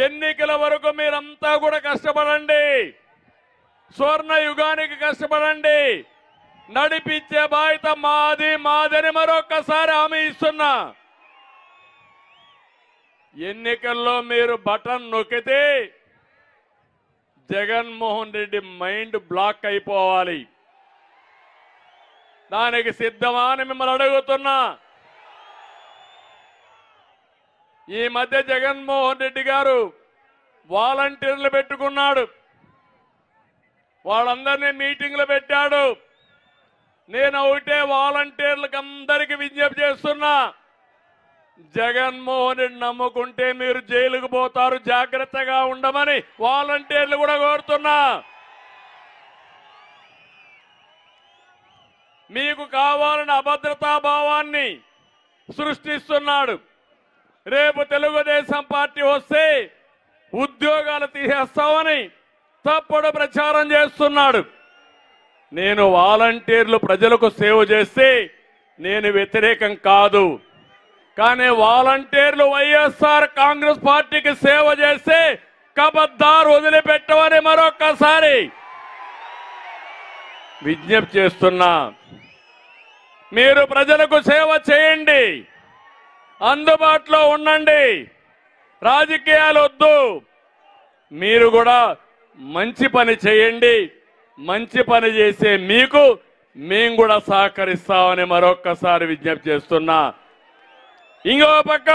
ఎన్నికల వరకు మీరంతా కూడా కష్టపడండి, స్వర్ణ యుగానికి కష్టపడండి, నడిపించే బాధ్యత మాదని మరొకసారి హామీ ఇస్తున్నా. ఎన్నికల్లో మీరు బటన్ నొక్కితే జగన్మోహన్ రెడ్డి మైండ్ బ్లాక్ అయిపోవాలి. దానికి సిద్ధమా అని మిమ్మల్ని అడుగుతున్నా. ఈ మధ్య జగన్మోహన్ రెడ్డి గారు వాలంటీర్లు పెట్టుకున్నాడు, వాళ్ళందరినీ మీటింగ్లు పెట్టాడు. నేను ఒకటే వాలంటీర్లకు అందరికీ విజ్ఞప్తి చేస్తున్నా, జగన్మోహన్ రెడ్డి నమ్ముకుంటే మీరు జైలుకు పోతారు, జాగ్రత్తగా ఉండమని వాలంటీర్లు కూడా కోరుతున్నా. మీకు కావాలని అభద్రతా భావాన్ని సృష్టిస్తున్నాడు. రేపు తెలుగుదేశం పార్టీ వస్తే ఉద్యోగాలు తీసేస్తామని తప్పుడు ప్రచారం చేస్తున్నాడు. నేను వాలంటీర్లు ప్రజలకు సేవ చేస్తే నేను వ్యతిరేకం కాదు, కానీ వాలంటీర్లు వైఎస్ఆర్ కాంగ్రెస్ పార్టీకి సేవ చేస్తే కబద్దార్ వదిలిపెట్టమని మరొక్కసారి విజ్ఞప్తి చేస్తున్నా. మీరు ప్రజలకు సేవ చేయండి, అందుబాటులో ఉండండి, రాజకీయాలు వద్దు. మీరు కూడా మంచి పని చేయండి, మంచి పని చేసే మీకు మేము కూడా సహకరిస్తామని మరొక్కసారి విజ్ఞప్తి చేస్తున్నా. ఇంకో పక్క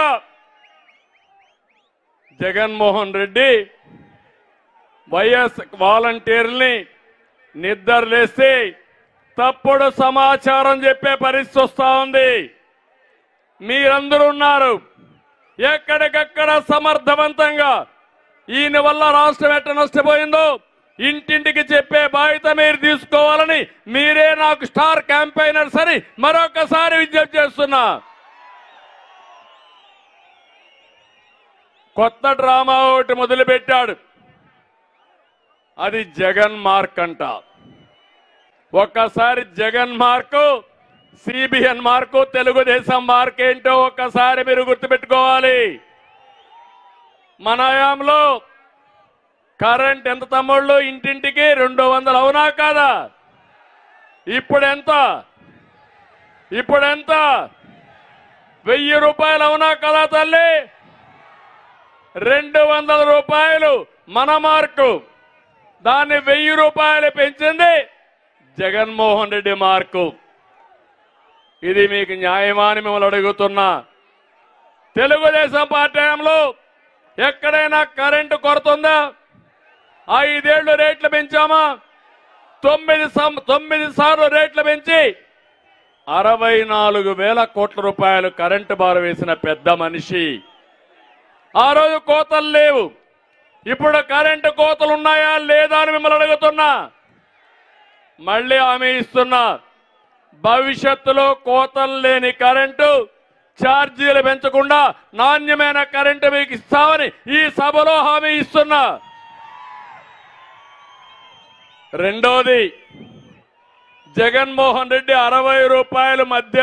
జగన్మోహన్ రెడ్డి వైఎస్ వాలంటీర్ని నిద్రలేసి తప్పుడు సమాచారం చెప్పే పరిస్థితి వస్తా ఉంది. మీరందరూ ఉన్నారు, ఎక్కడికక్కడ సమర్థవంతంగా ఈయన వల్ల రాష్ట్రం ఎట్ట నష్టపోయిందో ఇంటింటికి చెప్పే బాధ్యత మీరు తీసుకోవాలని మీరే నాకు స్టార్ క్యాంపెయినర్స్ అని మరొకసారి విజ్ఞప్తి చేస్తున్నా. కొత్త డ్రామా ఒకటి మొదలుపెట్టాడు, అది జగన్ మార్క్ అంట. ఒక్కసారి Jagan mark, CBN mark, Telugu Desam mark ఏంటో ఒక్కసారి మీరు గుర్తుపెట్టుకోవాలి. మన హయాంలో కరెంట్ ఎంత తమ్ముళ్ళు? ఇంటింటికి 200 అవునా కాదా? ఇప్పుడెంత? 1000 రూపాయలు అవునా కదా తల్లి? 200 రూపాయలు మన మార్కు, దాన్ని 1000 రూపాయలు పెంచింది జగన్మోహన్ రెడ్డి మార్కు. ఇది మీకు న్యాయమా అని మిమ్మల్ని అడుగుతున్నా. తెలుగుదేశం పార్టీ హయాంలో ఎక్కడైనా కరెంటు కొరత ఉందా? 5 ఏళ్లు రేట్లు పెంచామా? 9 సార్లు రేట్లు పెంచి 64,000 కోట్ల రూపాయలు కరెంటు బారు వేసిన పెద్ద మనిషి. ఆ రోజు కోతలు లేవు, ఇప్పుడు కరెంటు కోతలు ఉన్నాయా లేదా అని మిమ్మల్ని అడుగుతున్నా. మళ్ళీ హామీ ఇస్తున్నా, భవిష్యత్తులో కోతలు లేని కరెంటు, ఛార్జీలు పెంచకుండా నాణ్యమైన కరెంటు మీకు ఇస్తామని ఈ సభలో హామీ ఇస్తున్నా. రెండోది, జగన్మోహన్ రెడ్డి 60 రూపాయలు మద్యం